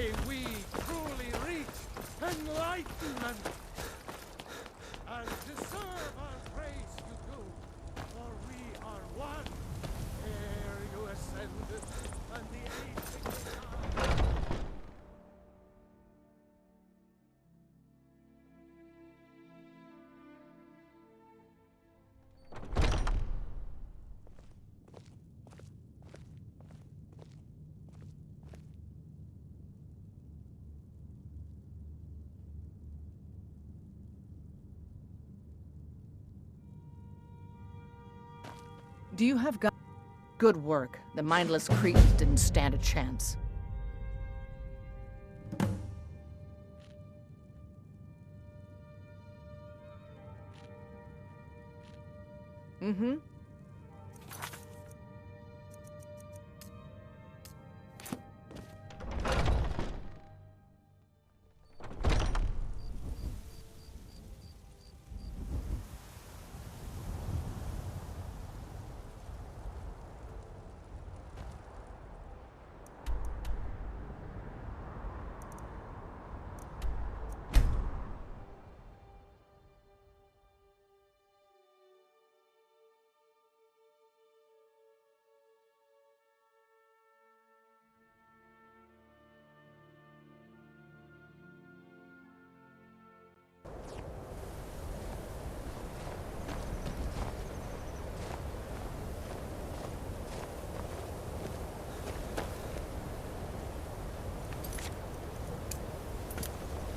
may we truly reach enlightenment. And deserve our praise you do, for we are one, ere you ascended, and the age began. Do you have Good work. The mindless Cretans didn't stand a chance. Mm-hmm.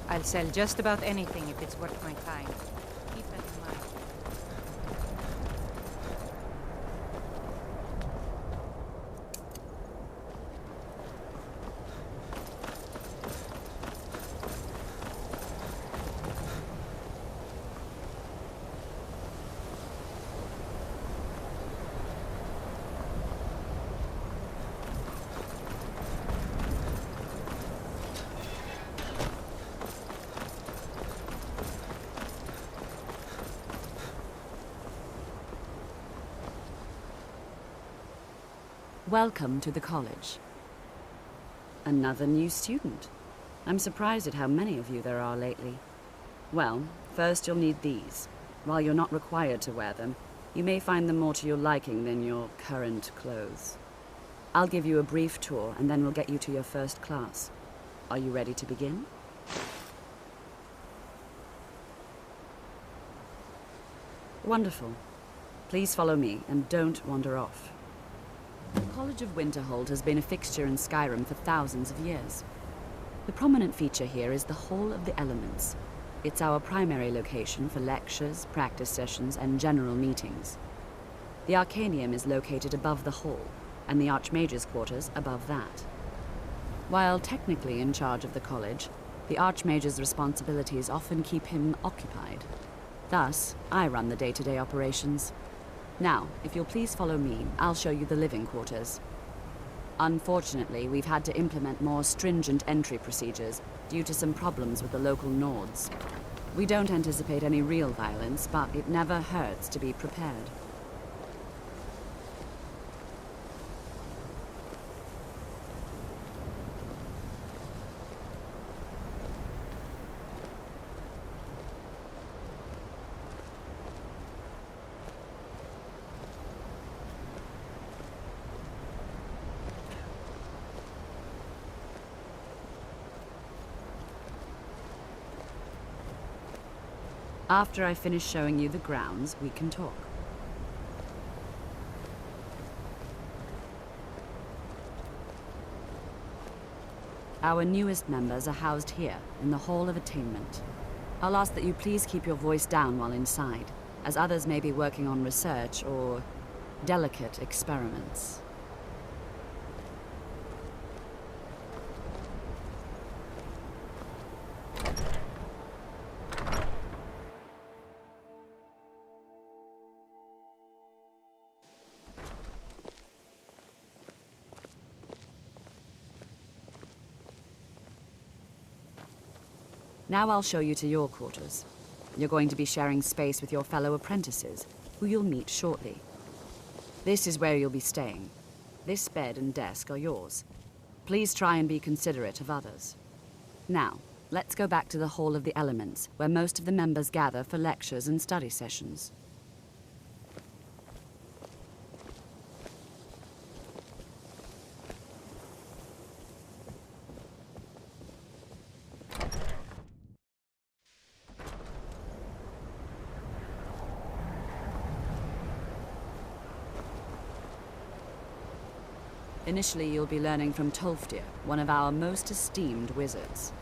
I'll sell just about anything if it's worth my time. Keep that in mind. Welcome to the college. Another new student. I'm surprised at how many of you there are lately. Well, first you'll need these. While you're not required to wear them, you may find them more to your liking than your current clothes. I'll give you a brief tour and then we'll get you to your first class. Are you ready to begin? Wonderful. Please follow me and don't wander off. The College of Winterhold has been a fixture in Skyrim for thousands of years. The prominent feature here is the Hall of the Elements. It's our primary location for lectures, practice sessions, and general meetings. The Arcanium is located above the hall, and the Archmage's quarters above that. While technically in charge of the college, the Archmage's responsibilities often keep him occupied. Thus, I run the day-to-day operations. Now, if you'll please follow me, I'll show you the living quarters. Unfortunately, we've had to implement more stringent entry procedures due to some problems with the local Nords. We don't anticipate any real violence, but it never hurts to be prepared. After I finish showing you the grounds, we can talk. Our newest members are housed here, in the Hall of Attainment. I'll ask that you please keep your voice down while inside, as others may be working on research or delicate experiments. Now I'll show you to your quarters. You're going to be sharing space with your fellow apprentices, who you'll meet shortly. This is where you'll be staying. This bed and desk are yours. Please try and be considerate of others. Now, let's go back to the Hall of the Elements, where most of the members gather for lectures and study sessions. Initially, you'll be learning from Tolfdir, one of our most esteemed wizards.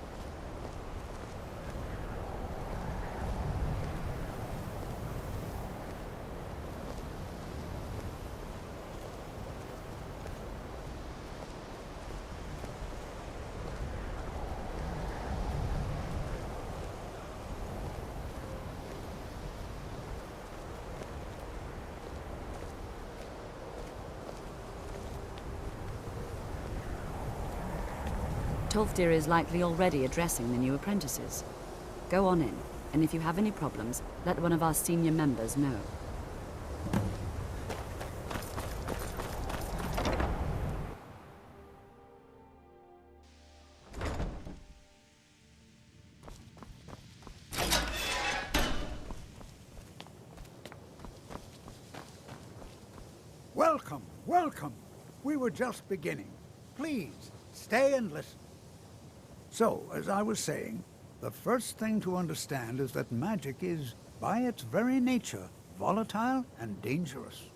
Tolfdir is likely already addressing the new apprentices. Go on in, and if you have any problems, let one of our senior members know. Welcome, welcome. We were just beginning. Please, stay and listen. So, as I was saying, the first thing to understand is that magic is, by its very nature, volatile and dangerous.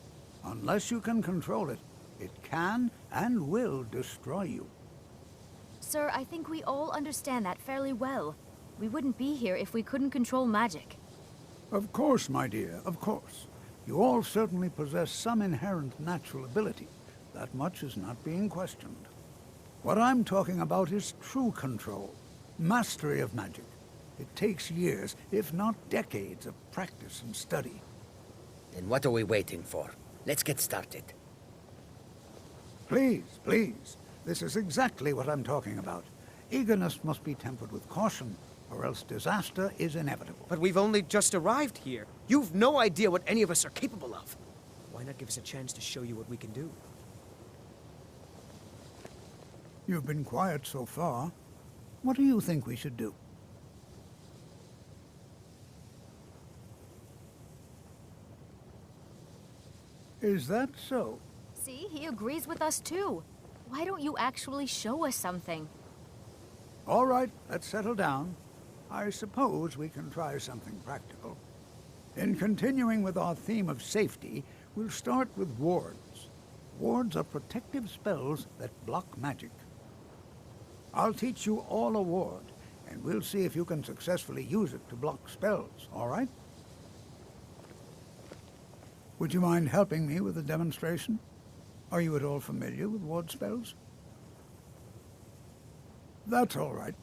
Unless you can control it, it can and will destroy you. Sir, I think we all understand that fairly well. We wouldn't be here if we couldn't control magic. Of course, my dear, of course. You all certainly possess some inherent natural ability. That much is not being questioned. What I'm talking about is true control, mastery of magic. It takes years, if not decades, of practice and study. Then what are we waiting for? Let's get started. Please, please. This is exactly what I'm talking about. Eagerness must be tempered with caution, or else disaster is inevitable. But we've only just arrived here. You've no idea what any of us are capable of. Why not give us a chance to show you what we can do? You've been quiet so far. What do you think we should do? Is that so? See, he agrees with us too. Why don't you actually show us something? All right, let's settle down. I suppose we can try something practical. In continuing with our theme of safety, we'll start with wards. Wards are protective spells that block magic. I'll teach you all a ward, and we'll see if you can successfully use it to block spells, all right? Would you mind helping me with the demonstration? Are you at all familiar with ward spells? That's all right.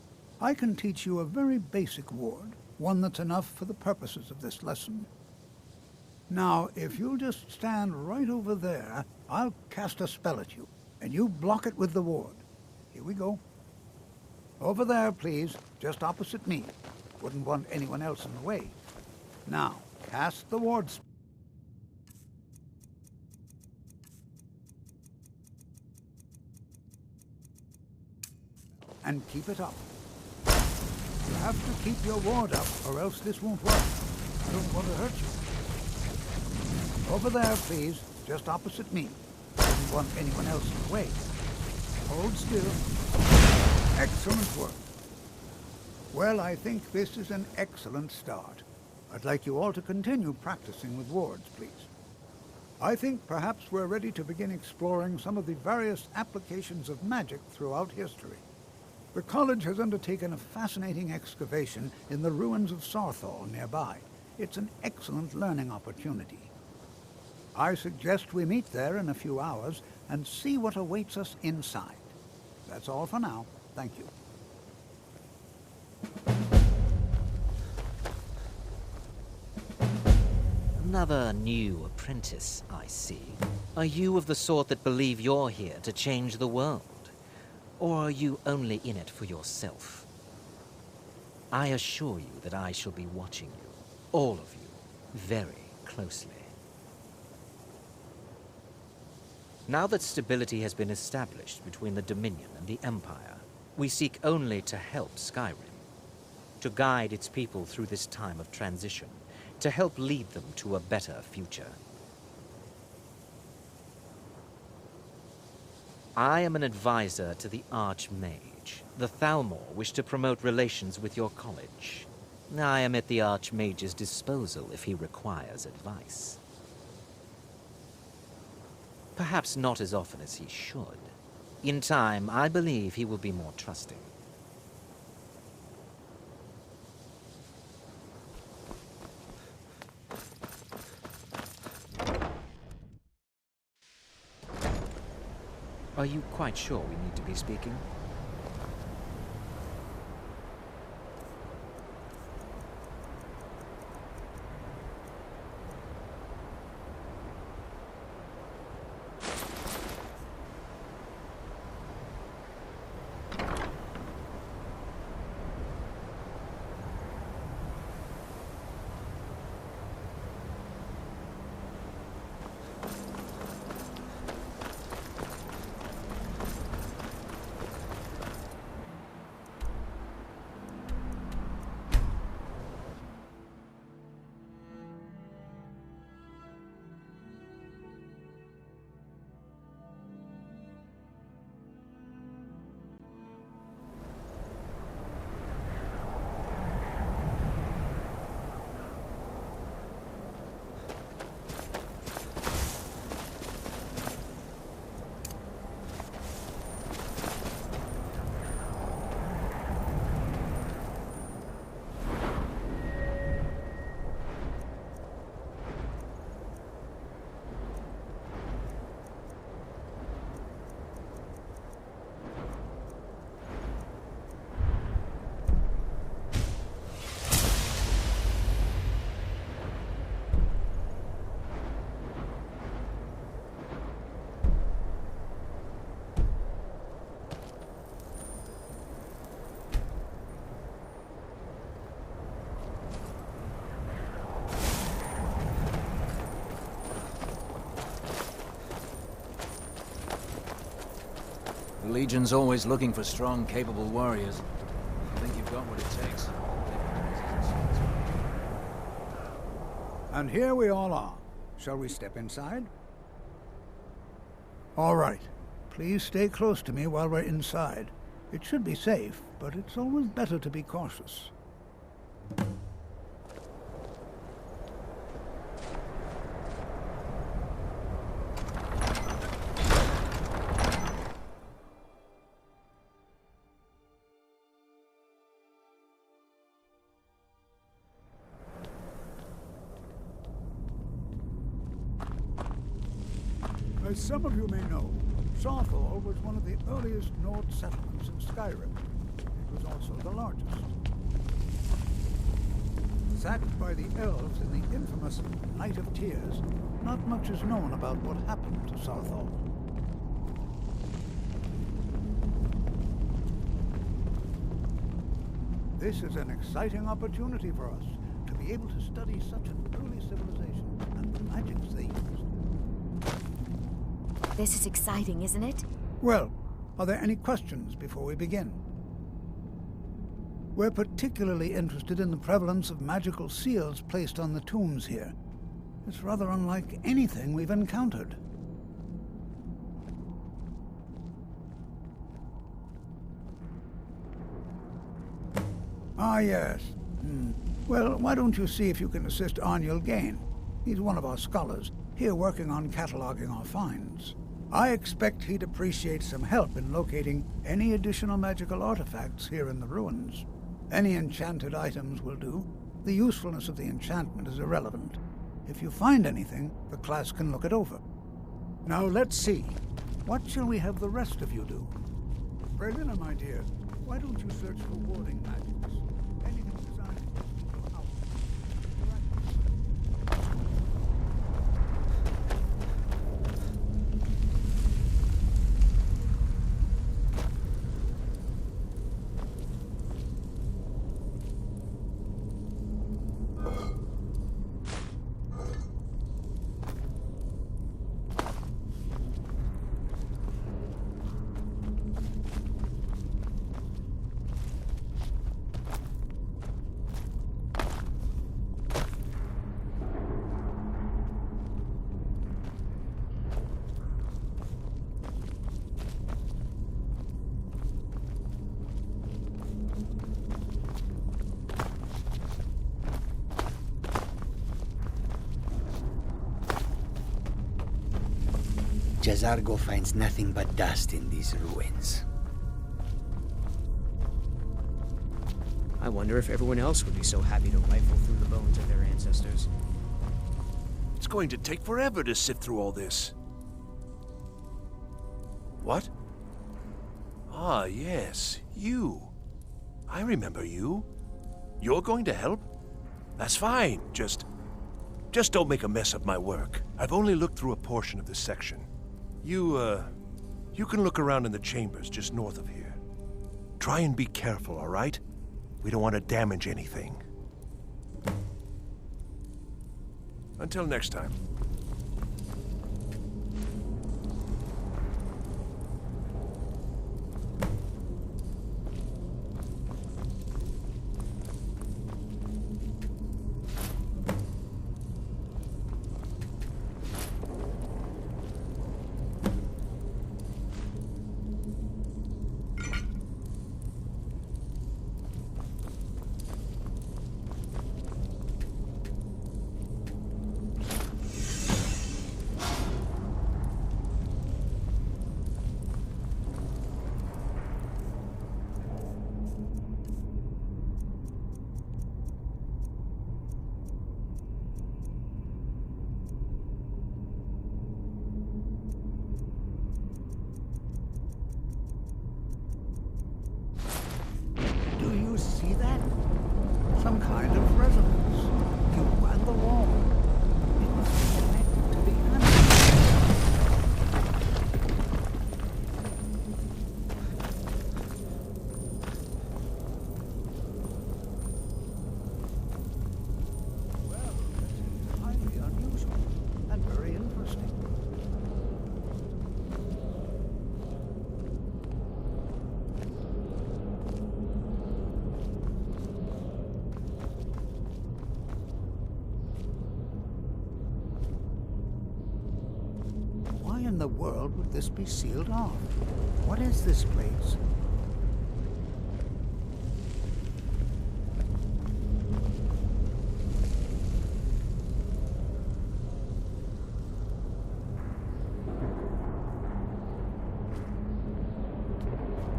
I can teach you a very basic ward, one that's enough for the purposes of this lesson. Now, if you'll just stand right over there, I'll cast a spell at you, and you block it with the ward. Here we go. Over there, please, just opposite me. Wouldn't want anyone else in the way. Now, cast the ward spell. And keep it up. You have to keep your ward up, or else this won't work. I don't want to hurt you. Over there, please, just opposite me. Wouldn't want anyone else in the way. Hold still. Excellent work. Well, I think this is an excellent start. I'd like you all to continue practicing with wards, please. I think perhaps we're ready to begin exploring some of the various applications of magic throughout history. The college has undertaken a fascinating excavation in the ruins of Sarthal nearby. It's an excellent learning opportunity. I suggest we meet there in a few hours and see what awaits us inside. That's all for now. Thank you. Another new apprentice, I see. Are you of the sort that believe you're here to change the world? Or are you only in it for yourself? I assure you that I shall be watching you, all of you, very closely. Now that stability has been established between the Dominion and the Empire, we seek only to help Skyrim, to guide its people through this time of transition, to help lead them to a better future. I am an advisor to the Archmage. The Thalmor wish to promote relations with your college. I am at the Archmage's disposal if he requires advice. Perhaps not as often as he should. In time, I believe he will be more trusting. Are you quite sure we need to be speaking? The Legion's always looking for strong, capable warriors. I think you've got what it takes. And here we all are. Shall we step inside? All right. Please stay close to me while we're inside. It should be safe, but it's always better to be cautious. As some of you may know, Sawthall was one of the earliest Nord settlements in Skyrim. It was also the largest. Sacked by the elves in the infamous Night of Tears, not much is known about what happened to Sawthall. This is an exciting opportunity for us to be able to study such an early civilization and the magics they used. This is exciting, isn't it? Well, are there any questions before we begin? We're particularly interested in the prevalence of magical seals placed on the tombs here. It's rather unlike anything we've encountered. Ah, yes. Well, why don't you see if you can assist Arniel Gain? He's one of our scholars, here working on cataloging our finds. I expect he'd appreciate some help in locating any additional magical artifacts here in the ruins. Any enchanted items will do. The usefulness of the enchantment is irrelevant. If you find anything, the class can look it over. Now let's see. What shall we have the rest of you do? Berlina, my dear, why don't you search for warding magics? Anything designed to keep people out. as Argo finds nothing but dust in these ruins. I wonder if everyone else would be so happy to rifle through the bones of their ancestors. It's going to take forever to sift through all this. What? Ah, yes, you. I remember you. You're going to help? That's fine, just don't make a mess of my work. I've only looked through a portion of this section. You can look around in the chambers just north of here. Try and be careful, all right? We don't want to damage anything. Until next time. Do you see that? Some kind of resonance. You and the wall. It must be connected to the animal. Well, this is highly unusual and very interesting. Why in the world would this be sealed off? What is this place?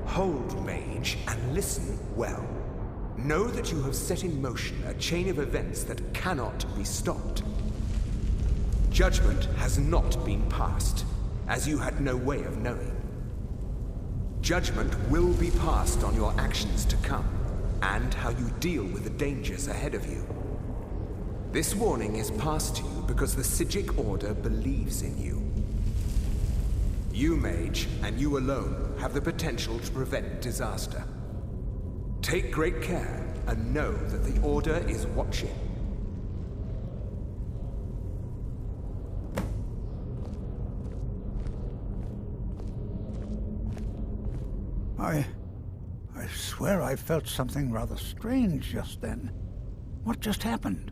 Hold, mage, and listen well. Know that you have set in motion a chain of events that cannot be stopped. Judgment has not been passed, as you had no way of knowing. Judgment will be passed on your actions to come, and how you deal with the dangers ahead of you. This warning is passed to you because the Psijic Order believes in you. You, mage, and you alone, have the potential to prevent disaster. Take great care, and know that the Order is watching. I swear I felt something rather strange just then. What just happened?